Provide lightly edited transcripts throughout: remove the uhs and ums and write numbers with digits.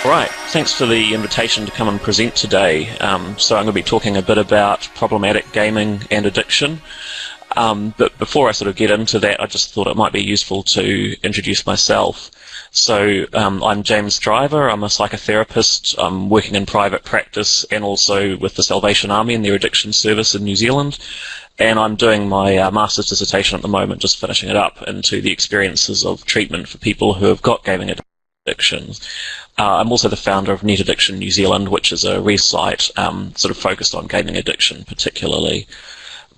Right, thanks for the invitation to come and present today. So I'm going to be talking a bit about problematic gaming and addiction. But before I sort of get into that, I just thought it might be useful to introduce myself. So I'm James Driver. I'm a psychotherapist. I'm working in private practice and also with the Salvation Army and their addiction service in New Zealand. And I'm doing my master's dissertation at the moment, just finishing it up, into the experiences of treatment for people who have got gaming addictions. I'm also the founder of Net Addiction New Zealand, which is a site sort of focused on gaming addiction particularly.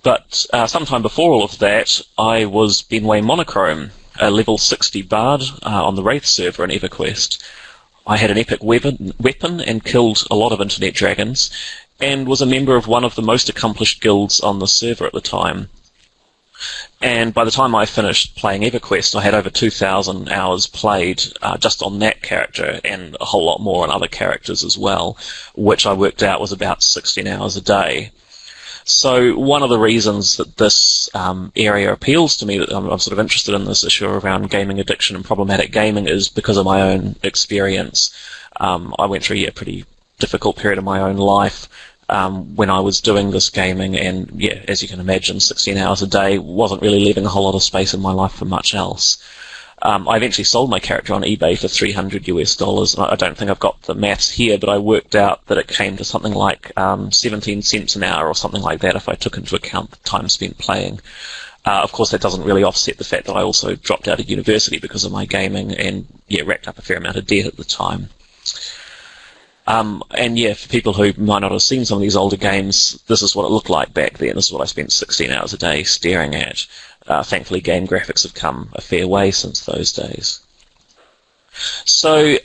But sometime before all of that, I was Benway Monochrome, a level 60 bard on the Wraith server in EverQuest. I had an epic weapon and killed a lot of internet dragons, and was a member of one of the most accomplished guilds on the server at the time. And by the time I finished playing EverQuest, I had over 2,000 hours played just on that character, and a whole lot more on other characters as well, which I worked out was about 16 hours a day. So one of the reasons that this area appeals to me, that I'm sort of interested in this issue around gaming addiction and problematic gaming, is because of my own experience. I went through a pretty difficult period of my own life when I was doing this gaming, and yeah, as you can imagine, 16 hours a day wasn't really leaving a whole lot of space in my life for much else. I eventually sold my character on eBay for $300 US. I don't think I've got the maths here, but I worked out that it came to something like 17 cents an hour or something like that if I took into account the time spent playing. Of course, that doesn't really offset the fact that I also dropped out of university because of my gaming and racked up a fair amount of debt at the time. And yeah, for people who might not have seen some of these older games, this is what it looked like back then. This is what I spent 16 hours a day staring at. Thankfully, game graphics have come a fair way since those days. So,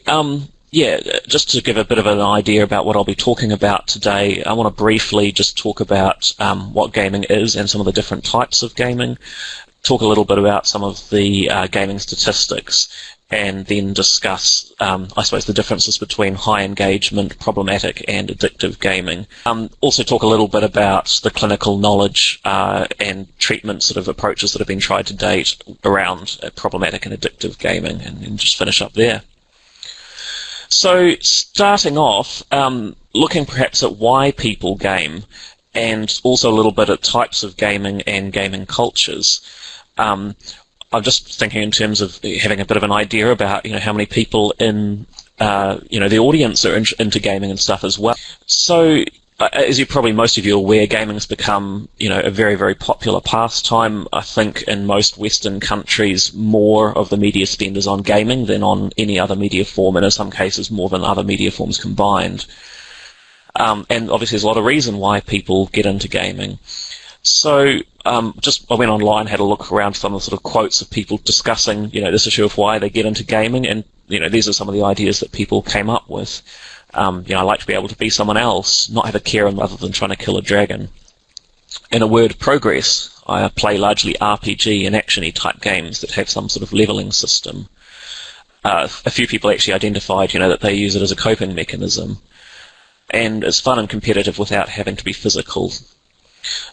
yeah, just to give a bit of an idea about what I'll be talking about today, I want to briefly just talk about what gaming is and some of the different types of gaming, talk a little bit about some of the gaming statistics, and then discuss, I suppose, the differences between high engagement, problematic, and addictive gaming. Also talk a little bit about the clinical knowledge and treatment sort of approaches that have been tried to date around problematic and addictive gaming, and then just finish up there. So starting off, looking perhaps at why people game, and also a little bit at types of gaming and gaming cultures. I'm just thinking in terms of having a bit of an idea about, how many people in, the audience are into gaming and stuff as well. So, as most of you are aware, gaming has become, a very, very popular pastime. I think in most Western countries, more of the media spend is on gaming than on any other media form, and in some cases more than other media forms combined. And obviously there's a lot of reason why people get into gaming. So I went online, had a look around some of the sort of quotes of people discussing, this issue of why they get into gaming, and, these are some of the ideas that people came up with. I like to be able to be someone else, not have a care other than trying to kill a dragon. In a word, progress. I play largely RPG and action-y type games that have some sort of leveling system. A few people actually identified, that they use it as a coping mechanism. And it's fun and competitive without having to be physical.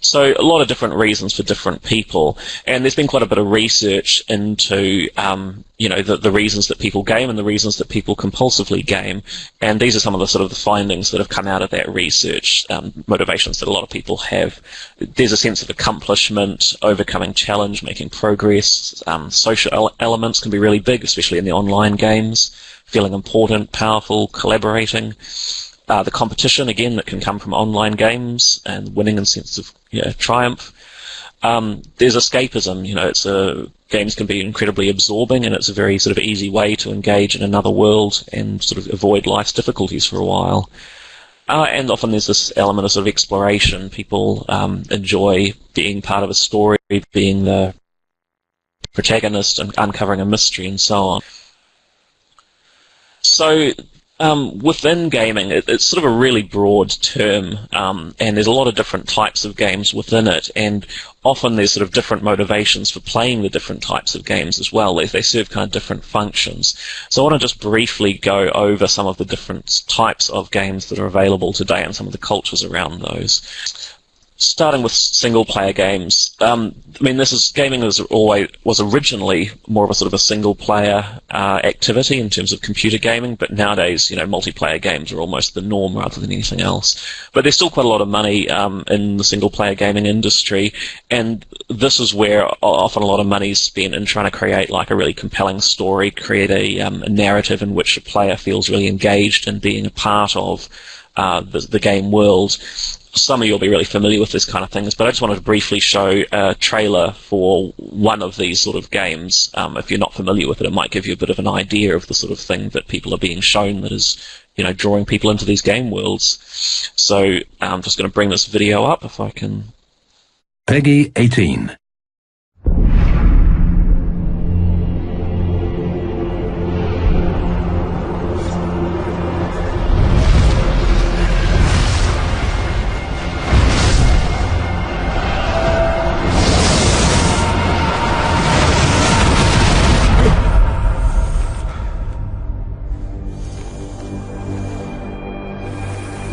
So a lot of different reasons for different people, and there's been quite a bit of research into, the reasons that people game and the reasons that people compulsively game, and these are some of the sort of the findings that have come out of that research, motivations that a lot of people have. There's a sense of accomplishment, overcoming challenge, making progress. Social elements can be really big, especially in the online games, feeling important, powerful, collaborating. The competition, again, that can come from online games, and winning and sense of triumph. There's escapism. Games can be incredibly absorbing, and it's a very sort of easy way to engage in another world and sort of avoid life's difficulties for a while. And often there's this element of sort of exploration. People enjoy being part of a story, being the protagonist and uncovering a mystery and so on. So within gaming, it's sort of a really broad term, and there's a lot of different types of games within it, and often there's sort of different motivations for playing the different types of games as well. They serve kind of different functions. So I want to just briefly go over some of the different types of games that are available today and some of the cultures around those. starting with single-player games. Gaming was originally more of a sort of a single-player activity in terms of computer gaming, but nowadays, multiplayer games are almost the norm rather than anything else. But there's still quite a lot of money in the single-player gaming industry, and this is where often a lot of money is spent in trying to create like a really compelling story, create a narrative in which a player feels really engaged in being a part of the game world. Some of you will be really familiar with this kind of things, but I just wanted to briefly show a trailer for one of these sort of games. If you're not familiar with it, it might give you a bit of an idea of the sort of thing that people are being shown that is, drawing people into these game worlds. So I'm just going to bring this video up if I can. Peggy 18.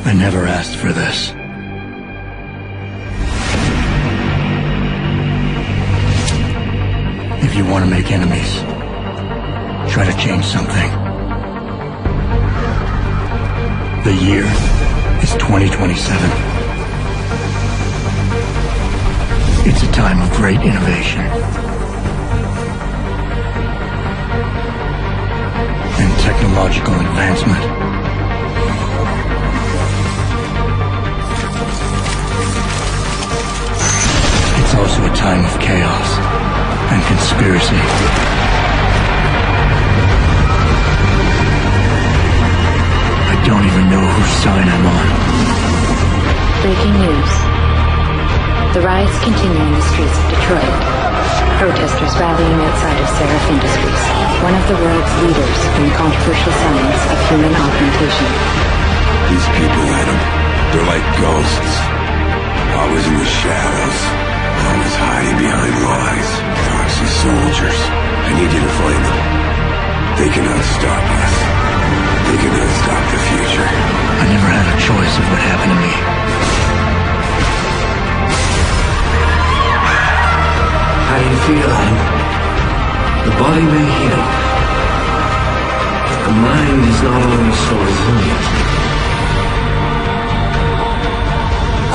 I never asked for this. If you want to make enemies, try to change something. The year is 2027. It's a time of great innovation and technological advancement. It's also a time of chaos and conspiracy. I don't even know whose side I'm on. Breaking news. The riots continue in the streets of Detroit. Protesters rallying outside of Seraph Industries, one of the world's leaders in the controversial science of human augmentation. These people, Adam, they're like ghosts. Always in the shadows. Always hiding behind lies. Proxy soldiers. I need you to find them. They cannot stop us. They cannot stop the future. I never had a choice of what happened to me. How do you feel, Adam? The body may heal, but the mind is not always so resilient.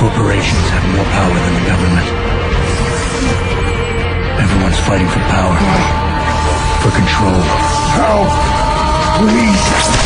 Corporations have more power than the government. Everyone's fighting for power, for control. Help! Please!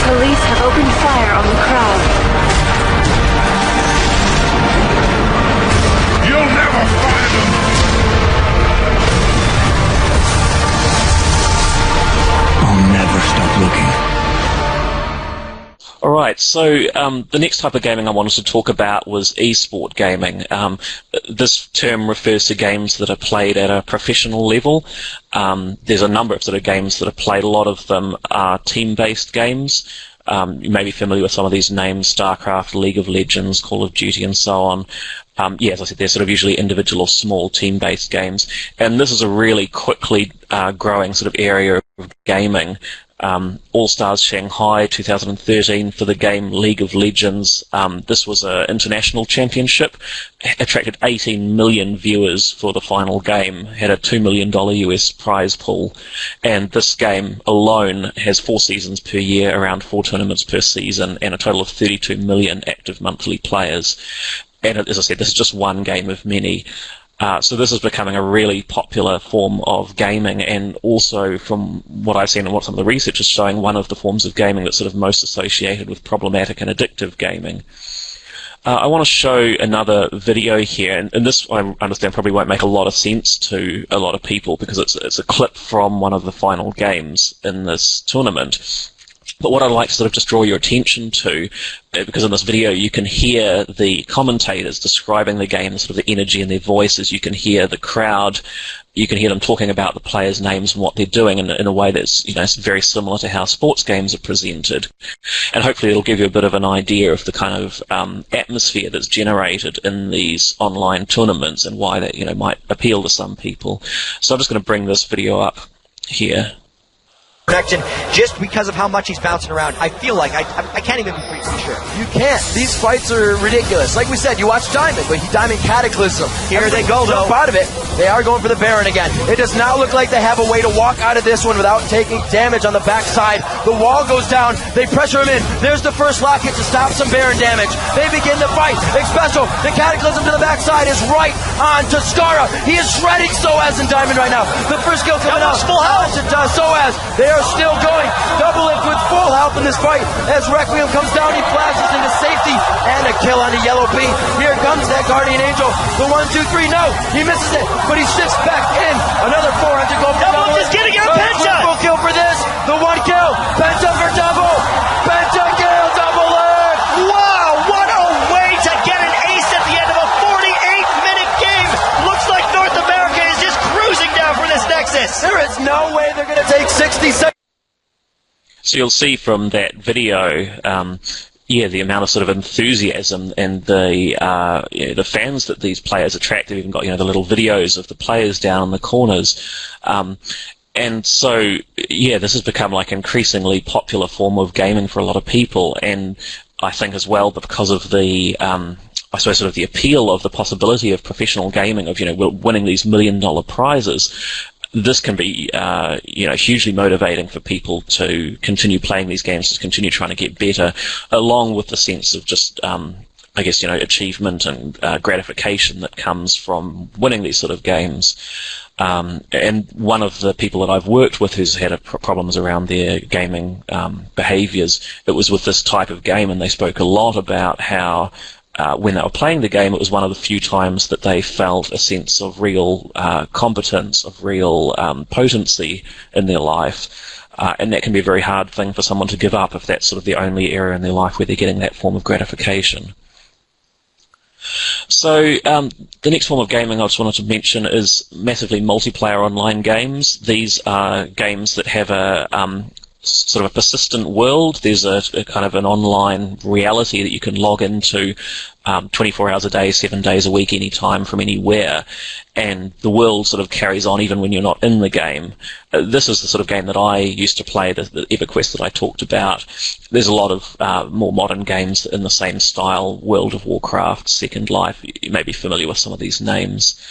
Police have opened fire on the crowd. You'll never find them! I'll never stop looking. Alright, so the next type of gaming I wanted to talk about was esport gaming. This term refers to games that are played at a professional level. There's a number of sort of games that are played. A lot of them are team-based games. You may be familiar with some of these names: StarCraft, League of Legends, Call of Duty, and so on. As I said, they're sort of usually individual or small team-based games. And this is a really quickly growing sort of area of gaming. All Stars Shanghai 2013 for the game League of Legends. This was an international championship, attracted 18 million viewers for the final game, had a $2 million US prize pool, and this game alone has 4 seasons per year, around 4 tournaments per season, and a total of 32 million active monthly players. And as I said, this is just one game of many. So this is becoming a really popular form of gaming, and also from what I've seen and what some of the research is showing, one of the forms of gaming that's sort of most associated with problematic and addictive gaming. I want to show another video here, and this I understand probably won't make a lot of sense to a lot of people because it's a clip from one of the final games in this tournament. But what I'd like to sort of just draw your attention to, because in this video you can hear the commentators describing the game, sort of the energy in their voices, you can hear the crowd, you can hear them talking about the players' names and what they're doing in a way that's, you know, very similar to how sports games are presented. And hopefully it'll give you a bit of an idea of the kind of atmosphere that's generated in these online tournaments and why that, you know, might appeal to some people. So I'm just going to bring this video up here. Connection just because of how much he's bouncing around. I feel like I can't even be pretty sure. You can't. These fights are ridiculous. Like we said, you watch Diamond, but Diamond Cataclysm. Here they go, though. Out of it. They are going for the Baron again. It does not look like they have a way to walk out of this one without taking damage on the backside. The wall goes down. They pressure him in. There's the first locket to stop some Baron damage. They begin the fight. Expresso, the Cataclysm to the backside is right on to Skara. He is shredding Soaz and Diamond right now. The first kill coming out. Full health. It does. Soaz. They are still going. Double lift with full health in this fight. As Requiem comes down, he flashes into safety. And a kill on the yellow B. Here comes that Guardian Angel. The 1, 2, 3. No, he misses it. But he shifts back in. Another 400 gold. Double is getting a Penta. Triple kill for this. The 1 kill. Penta for double. Penta kill. Double lift. Wow, what a way to get an ace at the end of a 48-minute game. Looks like North America is just cruising down for this Nexus. There is no way they're going to take 60 seconds. So you'll see from that video, the amount of sort of enthusiasm and the fans that these players attract. They've even got, you know, the little videos of the players down in the corners. And so, this has become like an increasingly popular form of gaming for a lot of people. And I think as well, because of the, I suppose, sort of the appeal of the possibility of professional gaming, of, you know, winning these $1 million prizes, this can be, hugely motivating for people to continue playing these games, to continue trying to get better, along with the sense of just, achievement and gratification that comes from winning these sort of games. And one of the people that I've worked with who's had problems around their gaming behaviors, it was with this type of game, and they spoke a lot about how when they were playing the game, it was one of the few times that they felt a sense of real competence, of real potency in their life. And that can be a very hard thing for someone to give up if that's sort of the only area in their life where they're getting that form of gratification. So the next form of gaming I just wanted to mention is massively multiplayer online games. These are games that have a sort of a persistent world. There's a kind of an online reality that you can log into 24 hours a day, 7 days a week, any time from anywhere, and the world sort of carries on even when you're not in the game. This is the sort of game that I used to play, the EverQuest that I talked about. There's a lot of more modern games in the same style, World of Warcraft, Second Life. You may be familiar with some of these names.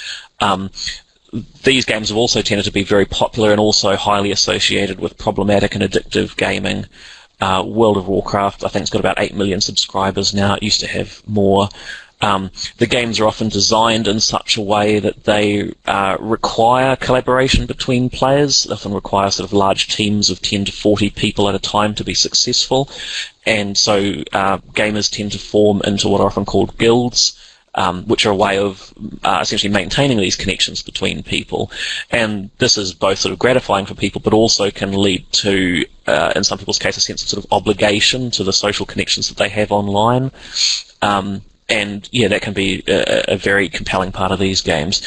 These games have also tended to be very popular and also highly associated with problematic and addictive gaming. World of Warcraft, I think it's got about 8 million subscribers now. It used to have more. The games are often designed in such a way that they require collaboration between players. They often require sort of large teams of 10 to 40 people at a time to be successful. And so gamers tend to form into what are often called guilds, which are a way of essentially maintaining these connections between people. And this is both sort of gratifying for people, but also can lead to, in some people's case, a sense of sort of obligation to the social connections that they have online. And that can be a very compelling part of these games.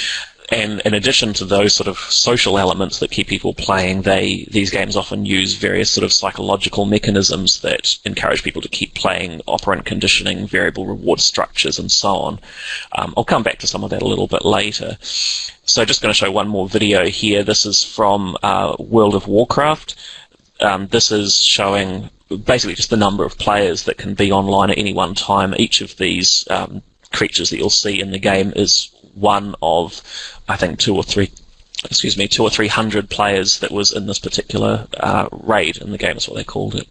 And in addition to those sort of social elements that keep people playing, these games often use various sort of psychological mechanisms that encourage people to keep playing, operant conditioning, variable reward structures, and so on. I'll come back to some of that a little bit later. So just going to show one more video here. This is from World of Warcraft. This is showing basically just the number of players that can be online at any one time. Each of these creatures that you'll see in the game is one of, I think, 200 or 300 players that was in this particular raid in the game, is what they called it.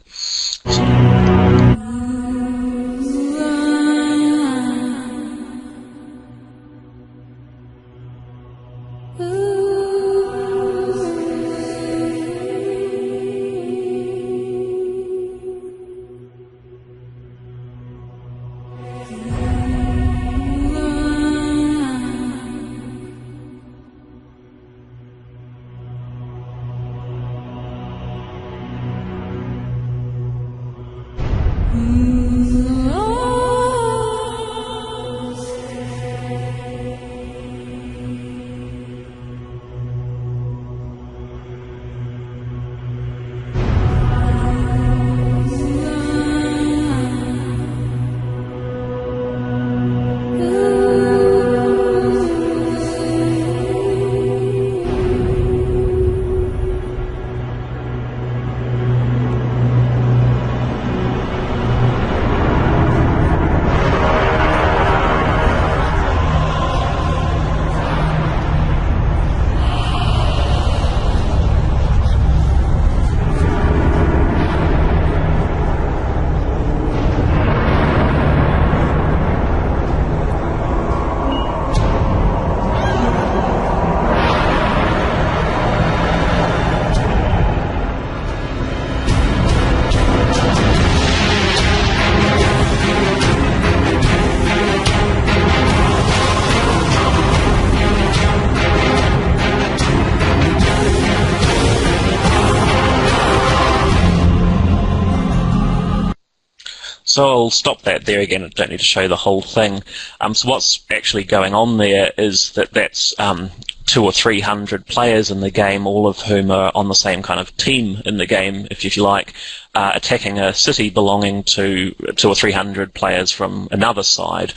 So I'll stop that there again. I don't need to show the whole thing. So what's actually going on there is that's 200 or 300 players in the game, all of whom are on the same kind of team in the game, if you like, attacking a city belonging to 200 or 300 players from another side.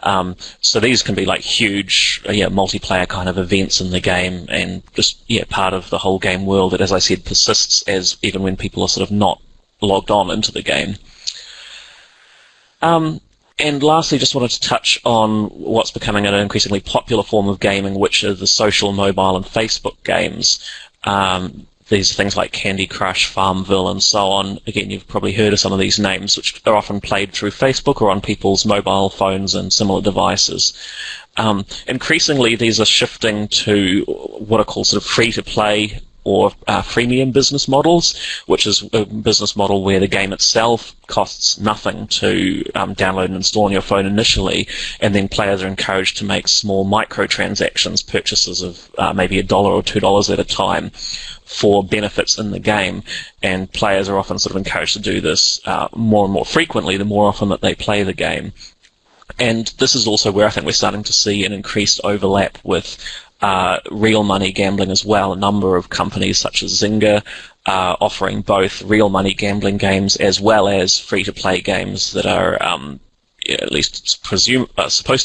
So these can be like huge, multiplayer kind of events in the game, and just part of the whole game world that, as I said, persists as even when people are sort of not logged on into the game. And lastly, just wanted to touch on what's becoming an increasingly popular form of gaming, which are the social, mobile, and Facebook games. These are things like Candy Crush, Farmville, and so on. Again, you've probably heard of some of these names, which are often played through Facebook or on people's mobile phones and similar devices. Increasingly, these are shifting to what are called sort of free-to-play or freemium business models, which is a business model where the game itself costs nothing to download and install on your phone initially, and then players are encouraged to make small microtransactions, purchases of maybe $1 or $2 at a time, for benefits in the game, and players are often sort of encouraged to do this more and more frequently the more often that they play the game. And this is also where I think we're starting to see an increased overlap with real money gambling as well. A number of companies such as Zynga offering both real money gambling games as well as free-to-play games that are at least supposed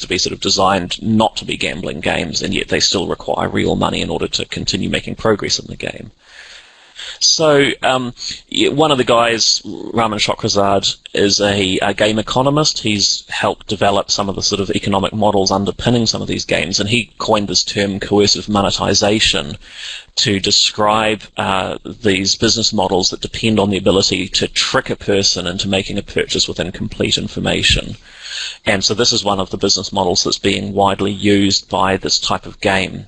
to be sort of designed not to be gambling games, and yet they still require real money in order to continue making progress in the game. So one of the guys, Raman Shokrazad, is a game economist. He's helped develop some of the sort of economic models underpinning some of these games, and he coined this term coercive monetization to describe these business models that depend on the ability to trick a person into making a purchase with incomplete information. And so this is one of the business models that's being widely used by this type of game.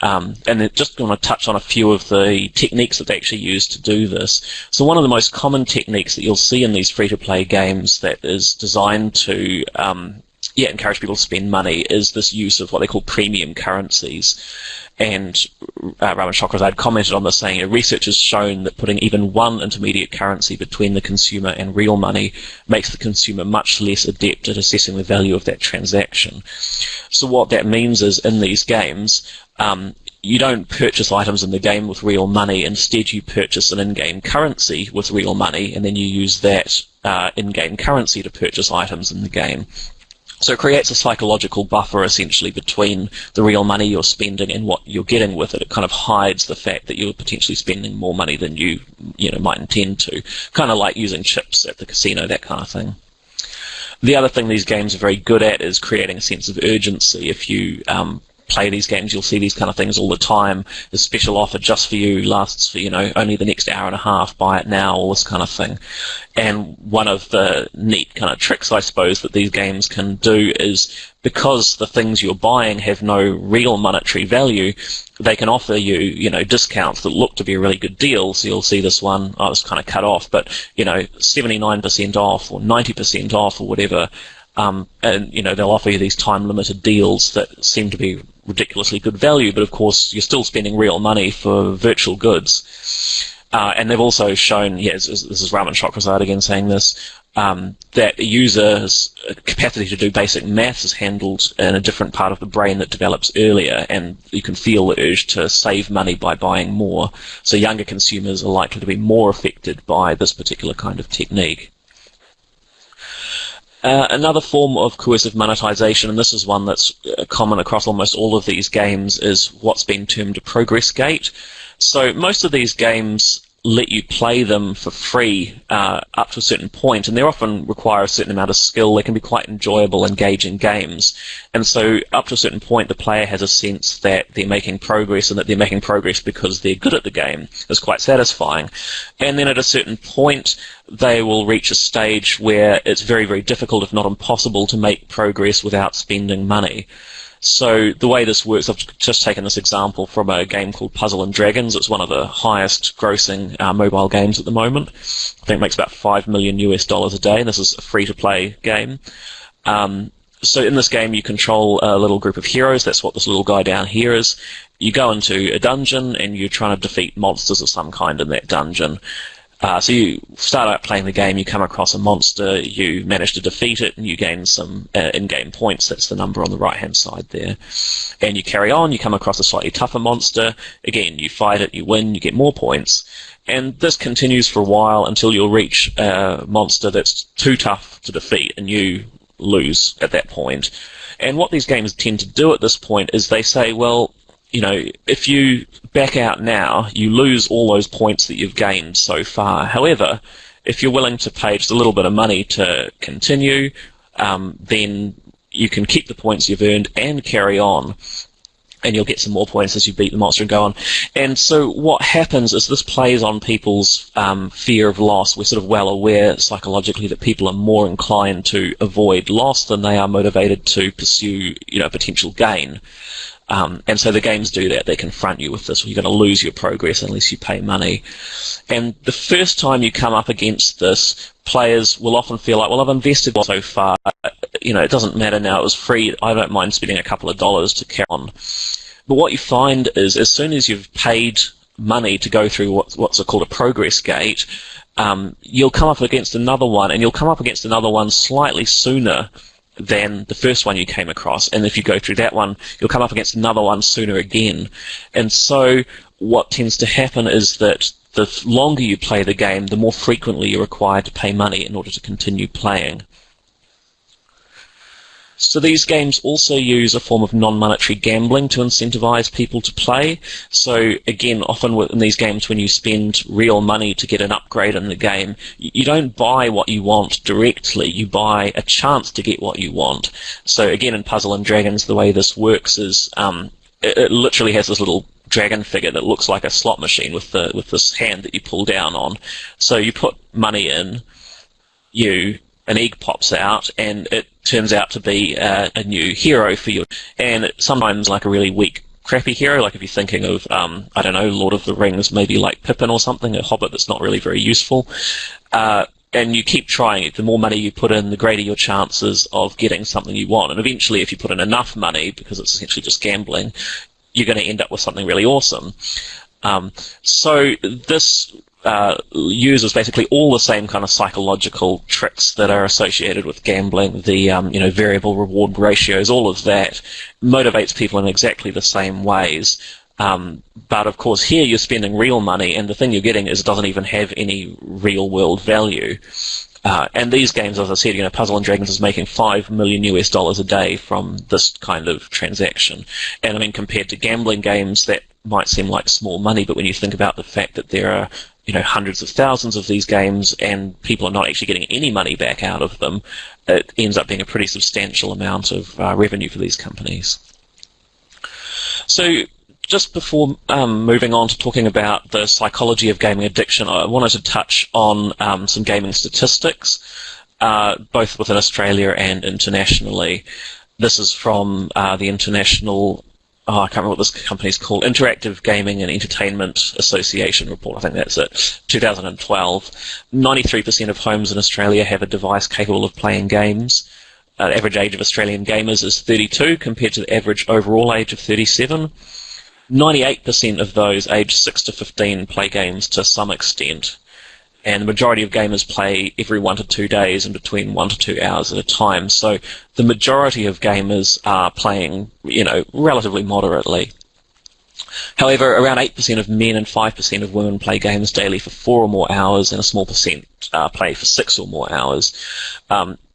And then just going to touch on a few of the techniques that they actually use to do this. So one of the most common techniques that you'll see in these free-to-play games that is designed to encourage people to spend money is this use of what they call premium currencies. And Raman Shokrazad commented on this, saying research has shown that putting even one intermediate currency between the consumer and real money makes the consumer much less adept at assessing the value of that transaction. So what that means is, in these games, you don't purchase items in the game with real money. Instead, you purchase an in-game currency with real money, and then you use that in-game currency to purchase items in the game. So it creates a psychological buffer, essentially, between the real money you're spending and what you're getting with it. It kind of hides the fact that you're potentially spending more money than you might intend to. Kind of like using chips at the casino, that kind of thing. The other thing these games are very good at is creating a sense of urgency. If you play these games, you'll see these kind of things all the time. The special offer just for you lasts for, only the next hour and a half, buy it now, all this kind of thing. And one of the neat kind of tricks, I suppose, that these games can do is, because the things you're buying have no real monetary value, they can offer you, discounts that look to be a really good deal. So you'll see this one, it's kind of cut off, but, 79% off or 90% off or whatever. And, they'll offer you these time-limited deals that seem to be ridiculously good value, but of course you're still spending real money for virtual goods. And they've also shown, this is Raman Shokrazad again saying this, that a user's capacity to do basic maths is handled in a different part of the brain that develops earlier, and you can feel the urge to save money by buying more. So younger consumers are likely to be more affected by this particular kind of technique. Another form of coercive monetization, and this is one that's common across almost all of these games, is what's been termed a progress gate. So most of these games let you play them for free up to a certain point, and they often require a certain amount of skill. They can be quite enjoyable, engaging games. And so up to a certain point, the player has a sense that they're making progress, and that they're making progress because they're good at the game. It's quite satisfying. And then at a certain point, they will reach a stage where it's very, very difficult, if not impossible, to make progress without spending money. So the way this works, I've just taken this example from a game called Puzzle and Dragons. It's one of the highest grossing mobile games at the moment. I think it makes about $5 million a day, and this is a free-to-play game. So in this game, you control a little group of heroes. That's what this little guy down here is. You go into a dungeon, and you're trying to defeat monsters of some kind in that dungeon. So you start out playing the game, you come across a monster, you manage to defeat it, and you gain some in-game points. That's the number on the right-hand side there. And you carry on, you come across a slightly tougher monster. Again, you fight it, you win, you get more points. And this continues for a while until you'll reach a monster that's too tough to defeat, and you lose at that point. And what these games tend to do at this point is they say, well, you know, if you back out now, you lose all those points that you've gained so far. However, if you're willing to pay just a little bit of money to continue, then you can keep the points you've earned and carry on, and you'll get some more points as you beat the monster and go on. And so what happens is this plays on people's fear of loss. We're sort of well aware psychologically that people are more inclined to avoid loss than they are motivated to pursue, you know, potential gain. And so the games do that. They confront you with this. You're going to lose your progress unless you pay money. And the first time you come up against this, players will often feel like, well, I've invested so far. You know, it doesn't matter now. It was free. I don't mind spending a couple of dollars to carry on. But what you find is as soon as you've paid money to go through what's called a progress gate, you'll come up against another one, and you'll come up against another one slightly sooner than the first one you came across. And if you go through that one, you'll come up against another one sooner again. And so what tends to happen is that the longer you play the game, the more frequently you're required to pay money in order to continue playing. So these games also use a form of non-monetary gambling to incentivize people to play. So again, often in these games, when you spend real money to get an upgrade in the game, you don't buy what you want directly. You buy a chance to get what you want. So again, in Puzzle & Dragons, the way this works is it literally has this little dragon figure that looks like a slot machine with this hand that you pull down on. So you put money in, an egg pops out, and it turns out to be a new hero for you. And sometimes like a really weak, crappy hero, like if you're thinking of, I don't know, Lord of the Rings, maybe like Pippin or something, a hobbit that's not really very useful. And you keep trying it. The more money you put in, the greater your chances of getting something you want. And eventually, if you put in enough money, because it's essentially just gambling, you're going to end up with something really awesome. So this uses basically all the same kind of psychological tricks that are associated with gambling, the variable reward ratios, all of that motivates people in exactly the same ways. But of course here you're spending real money, and the thing you're getting is it doesn't even have any real world value. And these games, as I said, Puzzle & Dragons is making $5 million a day from this kind of transaction. And I mean, compared to gambling games, that might seem like small money, but when you think about the fact that there are hundreds of thousands of these games and people are not actually getting any money back out of them, it ends up being a pretty substantial amount of revenue for these companies. So just before moving on to talking about the psychology of gaming addiction, I wanted to touch on some gaming statistics, both within Australia and internationally. This is from the international, I can't remember what this company's called, Interactive Gaming and Entertainment Association report, I think that's it, 2012. 93% of homes in Australia have a device capable of playing games. The average age of Australian gamers is 32 compared to the average overall age of 37. 98% of those aged 6 to 15 play games to some extent, and the majority of gamers play every 1 to 2 days and between 1 to 2 hours at a time. So the majority of gamers are playing, relatively moderately. However, around 8% of men and 5% of women play games daily for 4 or more hours, and a small percent play for 6 or more hours.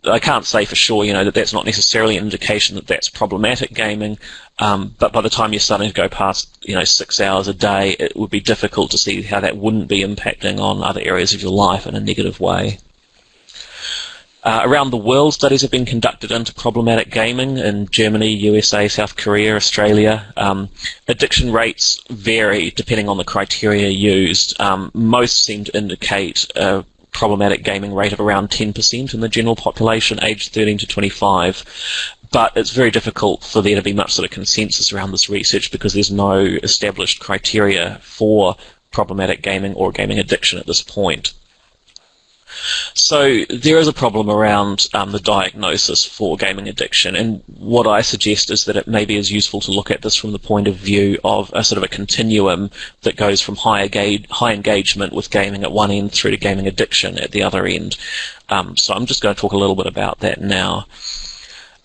I can't say for sure, that that's not necessarily an indication that that's problematic gaming, but by the time you're starting to go past, 6 hours a day, it would be difficult to see how that wouldn't be impacting on other areas of your life in a negative way. Around the world, studies have been conducted into problematic gaming in Germany, USA, South Korea, Australia. Addiction rates vary depending on the criteria used. Most seem to indicate a problematic gaming rate of around 10% in the general population aged 13 to 25. But it's very difficult for there to be much sort of consensus around this research because there's no established criteria for problematic gaming or gaming addiction at this point. So there is a problem around the diagnosis for gaming addiction, and what I suggest is that it maybe is useful to look at this from the point of view of a sort of a continuum that goes from high engagement with gaming at one end through to gaming addiction at the other end. So I'm just going to talk a little bit about that now.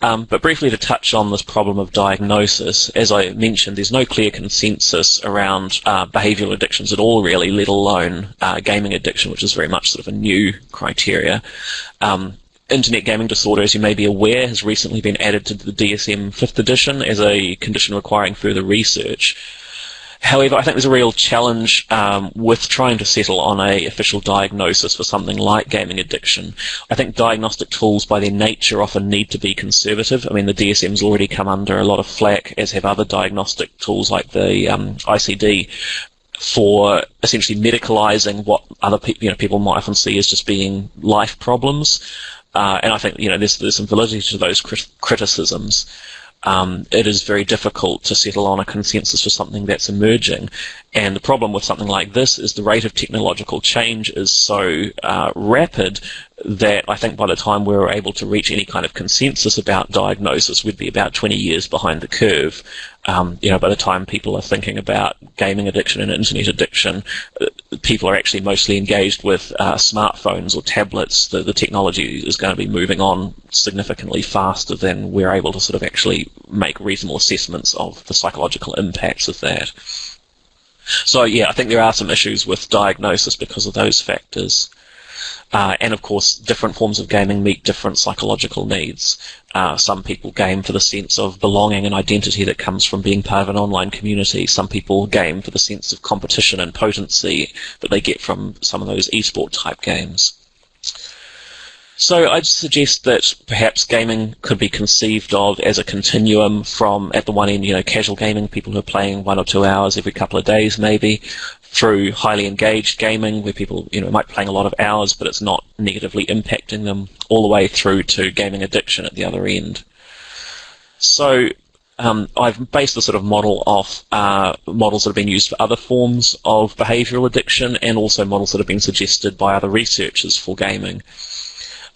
But briefly to touch on this problem of diagnosis, as I mentioned, there's no clear consensus around behavioural addictions at all, really, let alone gaming addiction, which is very much sort of a new criteria. Internet gaming disorder, as you may be aware, has recently been added to the DSM 5th edition as a condition requiring further research. However, I think there's a real challenge with trying to settle on an official diagnosis for something like gaming addiction. I think diagnostic tools by their nature often need to be conservative. I mean, the DSM's already come under a lot of flack, as have other diagnostic tools like the ICD, for essentially medicalising what other people might often see as just being life problems. And I think there's some validity to those criticisms. It is very difficult to settle on a consensus for something that's emerging. And the problem with something like this is the rate of technological change is so rapid that I think by the time we're able to reach any kind of consensus about diagnosis, we'd be about 20 years behind the curve. By the time people are thinking about gaming addiction and internet addiction, people are actually mostly engaged with smartphones or tablets. The technology is going to be moving on significantly faster than we're able to sort of actually make reasonable assessments of the psychological impacts of that. So yeah, I think there are some issues with diagnosis because of those factors. And of course, different forms of gaming meet different psychological needs. Some people game for the sense of belonging and identity that comes from being part of an online community. Some people game for the sense of competition and potency that they get from some of those esport type games. So I'd suggest that perhaps gaming could be conceived of as a continuum from, at the one end, casual gaming, people who are playing 1 or 2 hours every couple of days maybe, through highly engaged gaming where people might be playing a lot of hours but it's not negatively impacting them, all the way through to gaming addiction at the other end. So I've based the sort of model off models that have been used for other forms of behavioural addiction and also models that have been suggested by other researchers for gaming.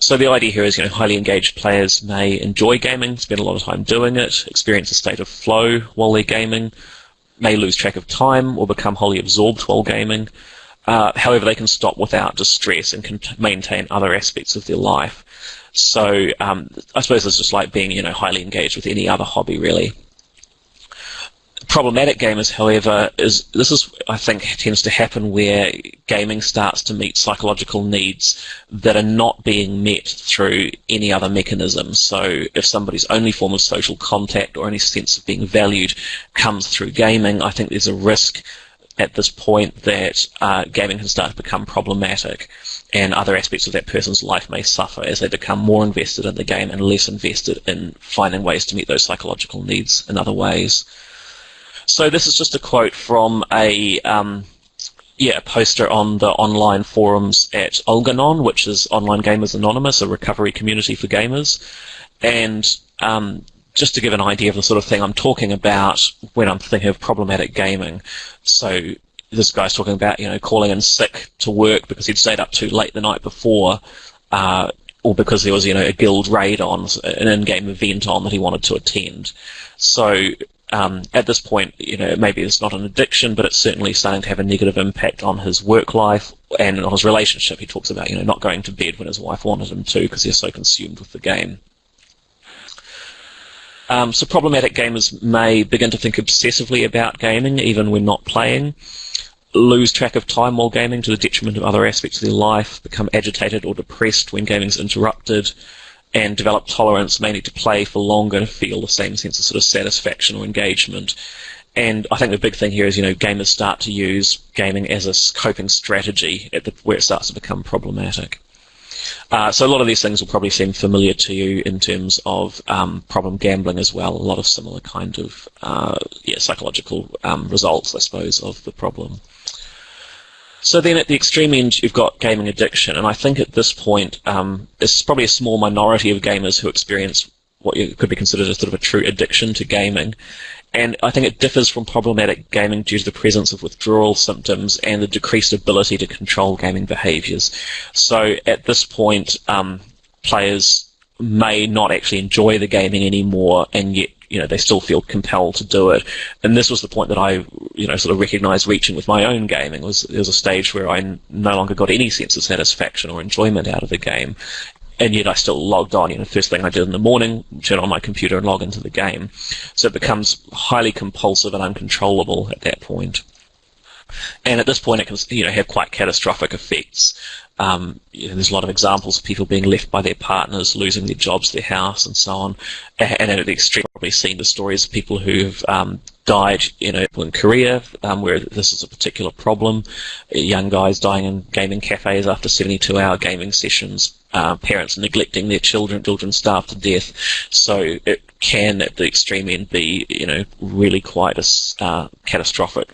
So the idea here is, highly engaged players may enjoy gaming, spend a lot of time doing it, experience a state of flow while they're gaming, may lose track of time or become wholly absorbed while gaming. However, they can stop without distress and can maintain other aspects of their life. So I suppose it's just like being, highly engaged with any other hobby, really. Problematic gamers, however, I think tends to happen where gaming starts to meet psychological needs that are not being met through any other mechanism. So if somebody's only form of social contact or any sense of being valued comes through gaming, I think there's a risk at this point that gaming can start to become problematic, and other aspects of that person's life may suffer as they become more invested in the game and less invested in finding ways to meet those psychological needs in other ways. So this is just a quote from a poster on the online forums at Olganon, which is Online Gamers Anonymous, a recovery community for gamers. And just to give an idea of the sort of thing I'm talking about when I'm thinking of problematic gaming. So this guy's talking about, calling in sick to work because he'd stayed up too late the night before, or because there was, a guild raid on, an in-game event on that he wanted to attend. So at this point, maybe it's not an addiction, but it's certainly starting to have a negative impact on his work life and on his relationship. He talks about, not going to bed when his wife wanted him to because he's so consumed with the game. So problematic gamers may begin to think obsessively about gaming, even when not playing, lose track of time while gaming to the detriment of other aspects of their life, become agitated or depressed when gaming is interrupted, and develop tolerance mainly to play for longer and feel the same sense of sort of satisfaction or engagement. And I think the big thing here is, gamers start to use gaming as a coping strategy where it starts to become problematic. So a lot of these things will probably seem familiar to you in terms of problem gambling as well, a lot of similar kind of psychological results, I suppose, of the problem. So then at the extreme end, you've got gaming addiction, and I think at this point, it's probably a small minority of gamers who experience what could be considered as sort of a true addiction to gaming. And I think it differs from problematic gaming due to the presence of withdrawal symptoms and the decreased ability to control gaming behaviours. So at this point, players may not actually enjoy the gaming anymore, and yet they still feel compelled to do it. And this was the point that I sort of recognised reaching with my own gaming. There was a stage where I no longer got any sense of satisfaction or enjoyment out of the game, and yet I still logged on. First thing I did in the morning, turn on my computer and log into the game. So it becomes highly compulsive and uncontrollable at that point. And at this point, it can have quite catastrophic effects. There's a lot of examples of people being left by their partners, losing their jobs, their house, and so on. And at the extreme, I've probably seen the stories of people who've died, in Korea, where this is a particular problem. Young guys dying in gaming cafes after 72-hour gaming sessions. Parents neglecting their children starved to death. So it can, at the extreme end, be, really quite a catastrophic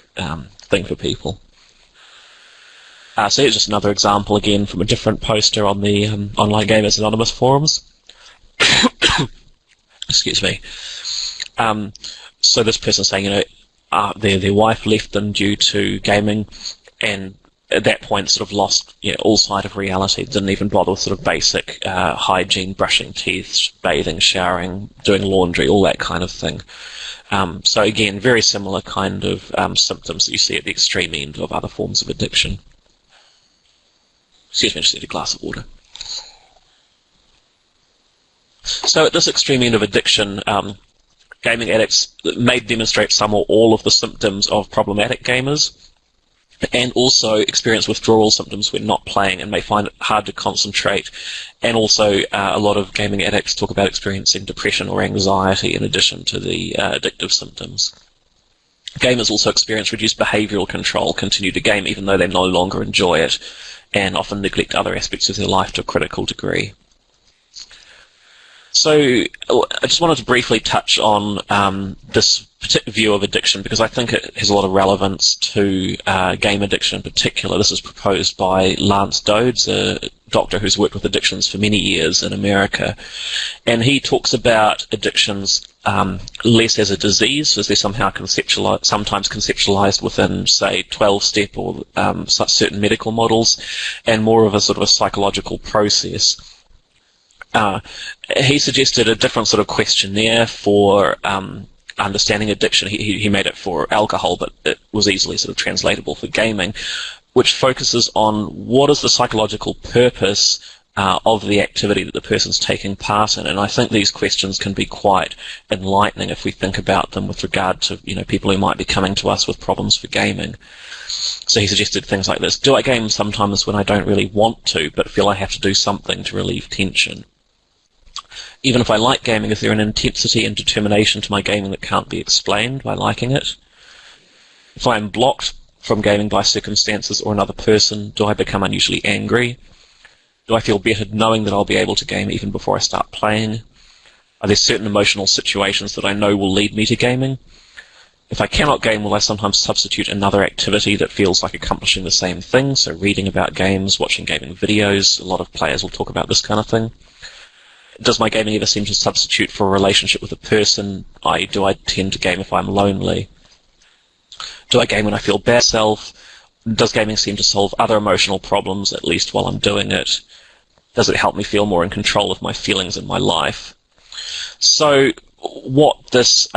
thing for people. So here's just another example, again, from a different poster on the Online Gamers Anonymous forums. Excuse me. So this person's saying, their wife left them due to gaming, and at that point sort of lost all sight of reality, didn't even bother with sort of basic hygiene, brushing teeth, bathing, showering, doing laundry, all that kind of thing. So again, very similar kind of symptoms that you see at the extreme end of other forms of addiction. Excuse me, I just need a glass of water. So at this extreme end of addiction, gaming addicts may demonstrate some or all of the symptoms of problematic gamers, and also experience withdrawal symptoms when not playing and may find it hard to concentrate. And also a lot of gaming addicts talk about experiencing depression or anxiety in addition to the addictive symptoms. Gamers also experience reduced behavioural control, continue to game even though they no longer enjoy it, and often neglect other aspects of their life to a critical degree. So I just wanted to briefly touch on this particular view of addiction, because I think it has a lot of relevance to game addiction in particular. This is proposed by Lance Dodds, a doctor who's worked with addictions for many years in America. And he talks about addictions less as a disease, as they're somehow sometimes conceptualized within, say, 12-step or certain medical models, and more of a sort of a psychological process. He suggested a different sort of questionnaire for understanding addiction. He made it for alcohol, but it was easily sort of translatable for gaming, which focuses on what is the psychological purpose of the activity that the person's taking part in. And I think these questions can be quite enlightening if we think about them with regard to people who might be coming to us with problems for gaming. So he suggested things like this: do I game sometimes when I don't really want to, but feel I have to do something to relieve tension? Even if I like gaming, is there an intensity and determination to my gaming that can't be explained by liking it? If I am blocked from gaming by circumstances or another person, do I become unusually angry? Do I feel better knowing that I'll be able to game even before I start playing? Are there certain emotional situations that I know will lead me to gaming? If I cannot game, will I sometimes substitute another activity that feels like accomplishing the same thing? So reading about games, watching gaming videos. A lot of players will talk about this kind of thing. Does my gaming ever seem to substitute for a relationship with a person? Do I tend to game if I'm lonely? Do I game when I feel bad self? Does gaming seem to solve other emotional problems, at least while I'm doing it? Does it help me feel more in control of my feelings in my life? So what this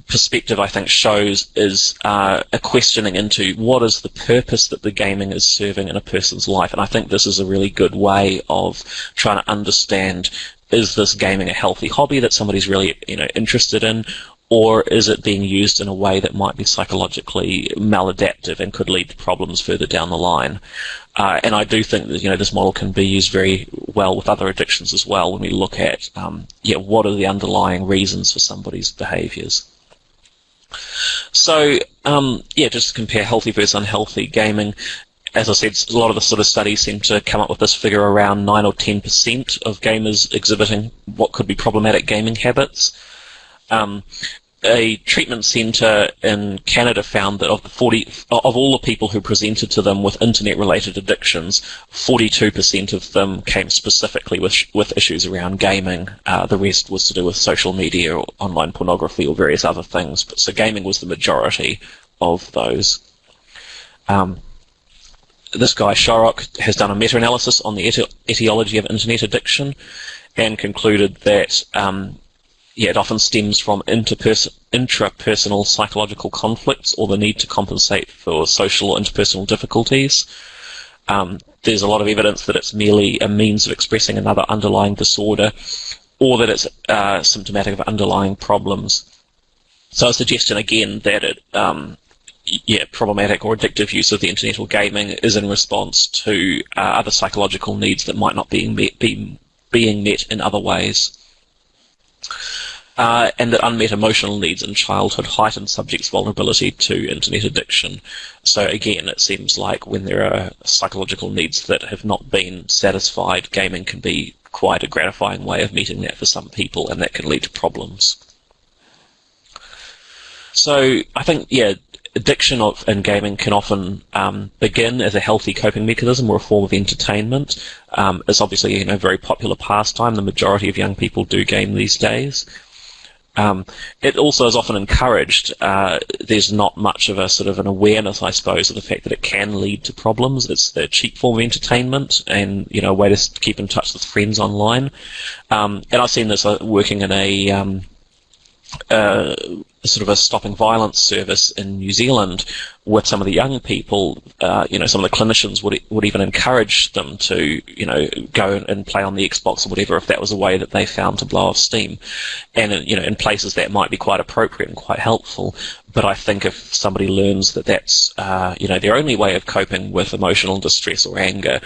perspective, I think, shows is a questioning into what is the purpose that the gaming is serving in a person's life. And I think this is a really good way of trying to understand, is this gaming a healthy hobby that somebody's really interested in, or is it being used in a way that might be psychologically maladaptive and could lead to problems further down the line? And I do think that this model can be used very well with other addictions as well, when we look at what are the underlying reasons for somebody's behaviours. So just to compare healthy versus unhealthy gaming, as I said, a lot of the sort of studies seem to come up with this figure around 9 or 10% of gamers exhibiting what could be problematic gaming habits. a treatment centre in Canada found that of all the people who presented to them with internet-related addictions, 42% of them came specifically with issues around gaming. The rest was to do with social media or online pornography or various other things. So gaming was the majority of those. This guy, Sharrock, has done a meta-analysis on the etiology of internet addiction and concluded that it often stems from intrapersonal psychological conflicts or the need to compensate for social or interpersonal difficulties. There's a lot of evidence that it's merely a means of expressing another underlying disorder, or that it's symptomatic of underlying problems. So a suggestion again that problematic or addictive use of the internet or gaming is in response to other psychological needs that might not be being met in other ways. And that unmet emotional needs in childhood heighten subjects' vulnerability to internet addiction. So again, it seems like when there are psychological needs that have not been satisfied, gaming can be quite a gratifying way of meeting that for some people, and that can lead to problems. So I think, addiction in gaming can often begin as a healthy coping mechanism or a form of entertainment. It's obviously a very popular pastime. The majority of young people do game these days. It also is often encouraged. There's not much of a sort of an awareness, I suppose, of the fact that it can lead to problems. It's a cheap form of entertainment and, a way to keep in touch with friends online. And I've seen this working in a sort of a stopping violence service in New Zealand with some of the young people. Some of the clinicians would even encourage them to, go and play on the Xbox or whatever if that was a way that they found to blow off steam. And, in places that might be quite appropriate and quite helpful. But I think if somebody learns that that's, their only way of coping with emotional distress or anger,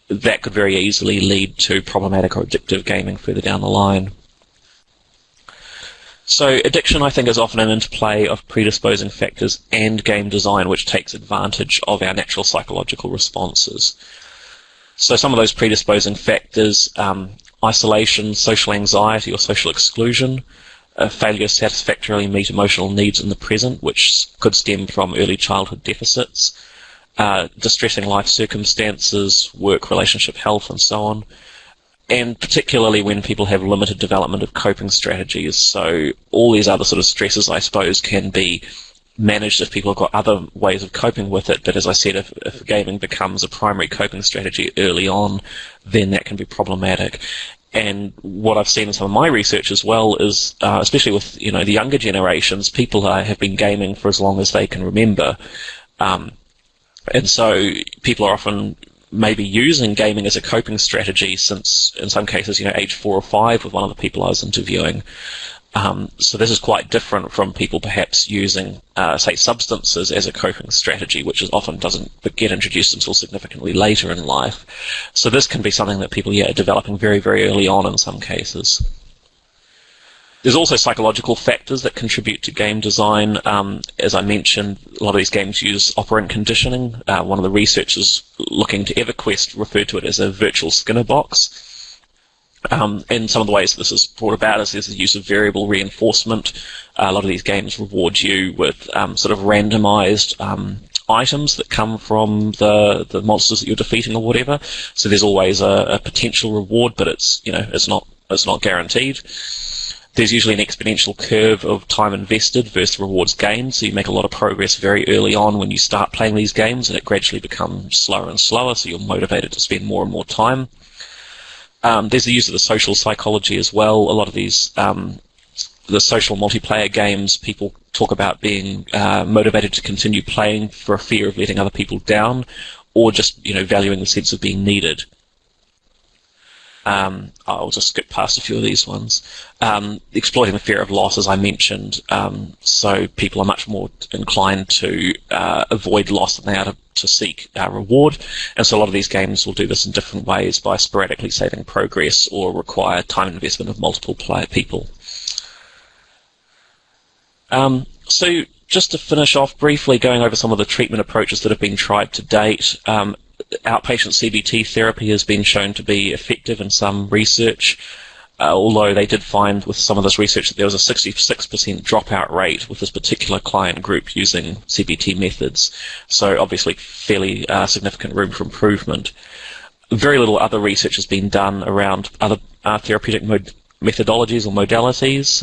that could very easily lead to problematic or addictive gaming further down the line. So addiction, I think, is often an interplay of predisposing factors and game design, which takes advantage of our natural psychological responses. So some of those predisposing factors, isolation, social anxiety or social exclusion, failure to satisfactorily meet emotional needs in the present, which could stem from early childhood deficits, distressing life circumstances, work, relationship health, and so on. And particularly when people have limited development of coping strategies. So all these other sort of stresses, I suppose, can be managed if people have got other ways of coping with it. But as I said, if gaming becomes a primary coping strategy early on, then that can be problematic. And what I've seen in some of my research as well is, especially with the younger generations, people have been gaming for as long as they can remember. And so people are often maybe using gaming as a coping strategy since, in some cases, age 4 or 5 with one of the people I was interviewing. So this is quite different from people perhaps using, say, substances as a coping strategy, which often doesn't get introduced until significantly later in life. So this can be something that people, are developing very, very early on in some cases. There's also psychological factors that contribute to game design. As I mentioned, a lot of these games use operant conditioning. One of the researchers looking to EverQuest referred to it as a virtual Skinner box. And some of the ways this is brought about is there's the use of variable reinforcement. A lot of these games reward you with sort of randomised items that come from the monsters that you're defeating or whatever. So there's always a potential reward, but it's not guaranteed. There's usually an exponential curve of time invested versus rewards gained, so you make a lot of progress very early on when you start playing these games, and it gradually becomes slower and slower, so you're motivated to spend more and more time. There's the use of the social psychology as well. A lot of these, the social multiplayer games, people talk about being motivated to continue playing for a fear of letting other people down, or just valuing the sense of being needed. I'll just skip past a few of these ones. Exploiting the fear of loss, as I mentioned, so people are much more inclined to avoid loss than they are to seek reward, and so a lot of these games will do this in different ways by sporadically saving progress or require time investment of multiple people. So just to finish off briefly, going over some of the treatment approaches that have been tried to date. Outpatient CBT therapy has been shown to be effective in some research. although they did find with some of this research that there was a 66% dropout rate with this particular client group using CBT methods. So obviously fairly significant room for improvement. Very little other research has been done around other therapeutic methodologies or modalities.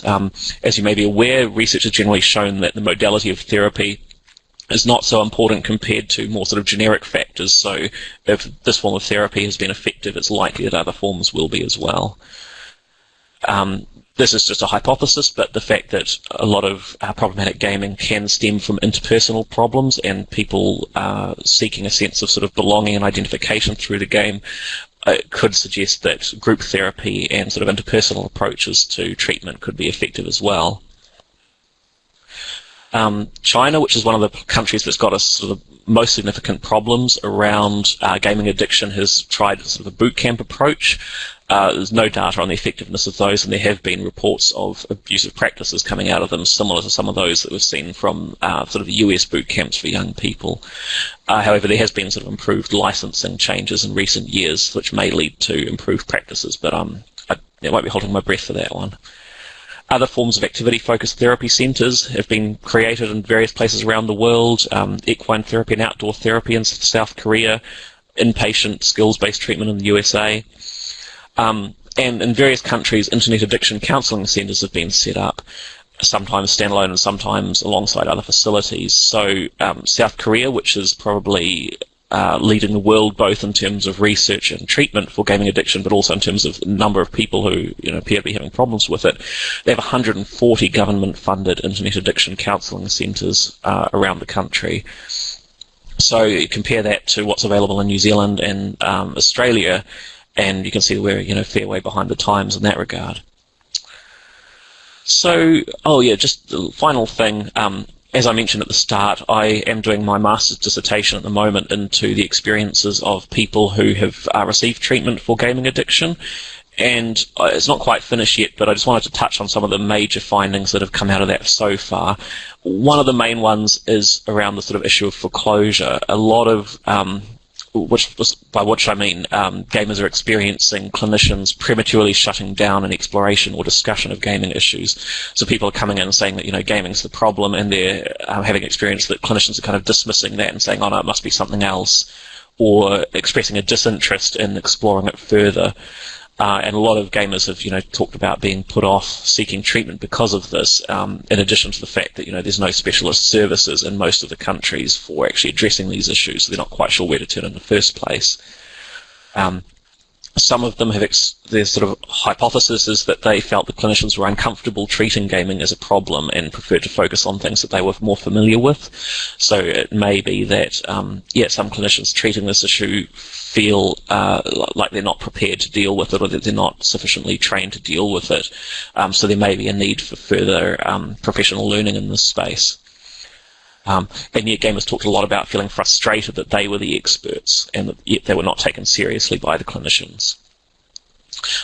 As you may be aware, research has generally shown that the modality of therapy is not so important compared to more sort of generic factors. So if this form of therapy has been effective, it's likely that other forms will be as well. This is just a hypothesis, but the fact that a lot of problematic gaming can stem from interpersonal problems and people seeking a sense of sort of belonging and identification through the game could suggest that group therapy and sort of interpersonal approaches to treatment could be effective as well. China, which is one of the countries that's got a sort of most significant problems around gaming addiction, has tried sort of a boot camp approach. There's no data on the effectiveness of those, and there have been reports of abusive practices coming out of them, similar to some of those that we've seen from sort of the US boot camps for young people. However, there has been sort of improved licensing changes in recent years, which may lead to improved practices, but I won't be holding my breath for that one. Other forms of activity-focused therapy centres have been created in various places around the world, equine therapy and outdoor therapy in South Korea, inpatient skills-based treatment in the USA. And in various countries, internet addiction counselling centres have been set up, sometimes standalone and sometimes alongside other facilities. So South Korea, which is probably leading the world both in terms of research and treatment for gaming addiction, but also in terms of the number of people who appear to be having problems with it. They have 140 government-funded internet addiction counselling centres around the country. So you compare that to what's available in New Zealand and Australia, and you can see we're a fair way behind the times in that regard. So, just the final thing. As I mentioned at the start, I am doing my master's dissertation at the moment into the experiences of people who have received treatment for gaming addiction. And it's not quite finished yet, but I just wanted to touch on some of the major findings that have come out of that so far. One of the main ones is around the sort of issue of foreclosure. A lot of by which I mean gamers are experiencing clinicians prematurely shutting down an exploration or discussion of gaming issues. So people are coming in and saying that gaming's the problem, and they're having experience that clinicians are kind of dismissing that and saying, oh no, it must be something else, or expressing a disinterest in exploring it further. And a lot of gamers have, talked about being put off seeking treatment because of this, in addition to the fact that, there's no specialist services in most of the countries for actually addressing these issues, so they're not quite sure where to turn in the first place. Some of them have their sort of hypothesis is that they felt the clinicians were uncomfortable treating gaming as a problem and preferred to focus on things that they were more familiar with. So it may be that, some clinicians treating this issue feel like they're not prepared to deal with it, or that they're not sufficiently trained to deal with it. So there may be a need for further professional learning in this space. And yet gamers talked a lot about feeling frustrated that they were the experts and that yet they were not taken seriously by the clinicians.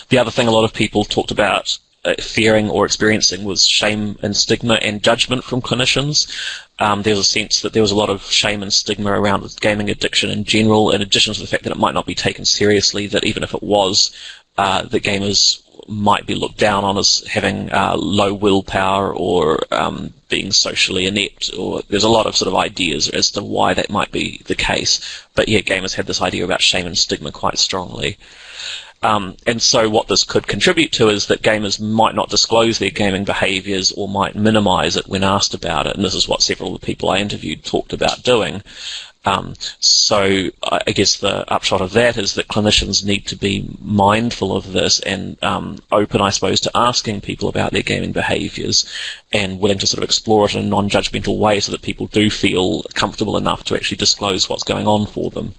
The other thing a lot of people talked about fearing or experiencing was shame and stigma and judgment from clinicians. There was a sense that there was a lot of shame and stigma around gaming addiction in general, in addition to the fact that it might not be taken seriously, that even if it was, that gamers might be looked down on as having low willpower or being socially inept, or there's a lot of sort of ideas as to why that might be the case. But yeah, gamers had this idea about shame and stigma quite strongly. And so what this could contribute to is that gamers might not disclose their gaming behaviours or might minimise it when asked about it, and this is what several of the people I interviewed talked about doing. So I guess the upshot of that is that clinicians need to be mindful of this and open, I suppose, to asking people about their gaming behaviours and willing to sort of explore it in a non-judgmental way so that people do feel comfortable enough to actually disclose what's going on for them.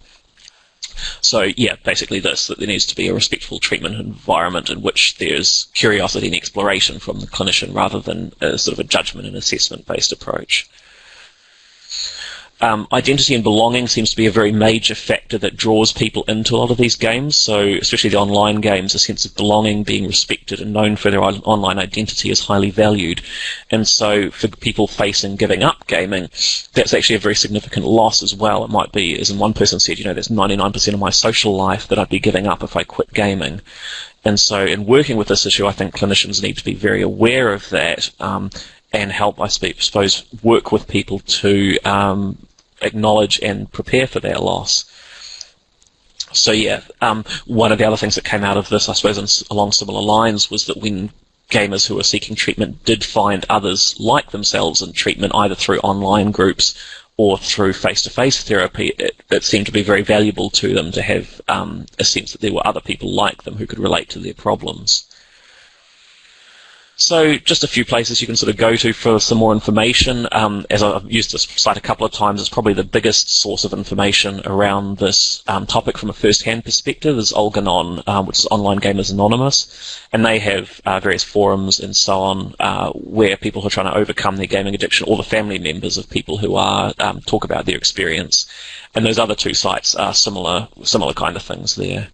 So yeah, basically this, that there needs to be a respectful treatment environment in which there's curiosity and exploration from the clinician rather than a sort of a judgment and assessment-based approach. Identity and belonging seems to be a very major factor that draws people into a lot of these games. So especially the online games, a sense of belonging, being respected and known for their online identity is highly valued. And so for people facing giving up gaming, that's actually a very significant loss as well. It might be, as in one person said, that's 99% of my social life that I'd be giving up if I quit gaming. And so in working with this issue, I think clinicians need to be very aware of that and help, I suppose, work with people to acknowledge and prepare for their loss. So yeah, one of the other things that came out of this, I suppose, along similar lines, was that when gamers who were seeking treatment did find others like themselves in treatment, either through online groups or through face-to-face therapy, it seemed to be very valuable to them to have a sense that there were other people like them who could relate to their problems. So just a few places you can sort of go to for some more information. As I've used this site a couple of times, it's probably the biggest source of information around this topic from a first-hand perspective is Algernon, which is Online Gamers Anonymous, and they have various forums and so on where people who are trying to overcome their gaming addiction, or the family members of people who are, talk about their experience. And those other two sites are similar kind of things there.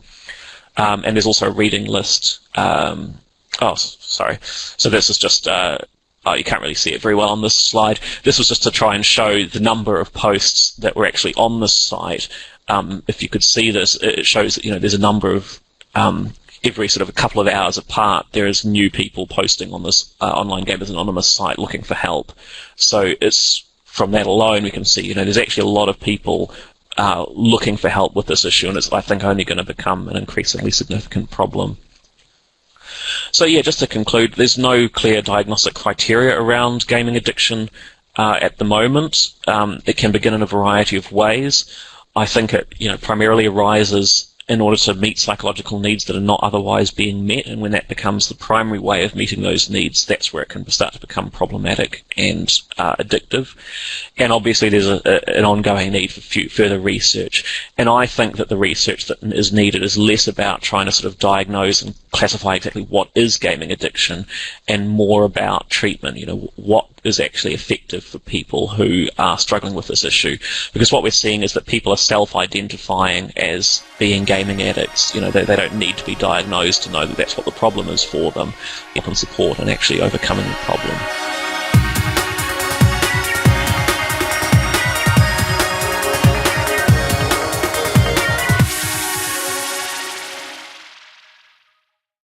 And there's also a reading list. Oh, sorry. So this is just, you can't really see it very well on this slide. This was just to try and show the number of posts that were actually on this site. If you could see this, it shows that, there's a number of, every sort of a couple of hours apart, there is new people posting on this Online Gamers Anonymous site looking for help. So it's, from that alone, we can see, there's actually a lot of people looking for help with this issue, and it's, I think, only going to become an increasingly significant problem. So yeah, just to conclude, there's no clear diagnostic criteria around gaming addiction at the moment. It can begin in a variety of ways. I think it, primarily arises in order to meet psychological needs that are not otherwise being met, and when that becomes the primary way of meeting those needs, that's where it can start to become problematic and addictive. And obviously there's an ongoing need for further research, and I think that the research that is needed is less about trying to sort of diagnose and classify exactly what is gaming addiction, and more about treatment, what is actually effective for people who are struggling with this issue. Because what we're seeing is that people are self-identifying as being gaming addicts. They don't need to be diagnosed to know that that's what the problem is for them. Help and support in actually overcoming the problem.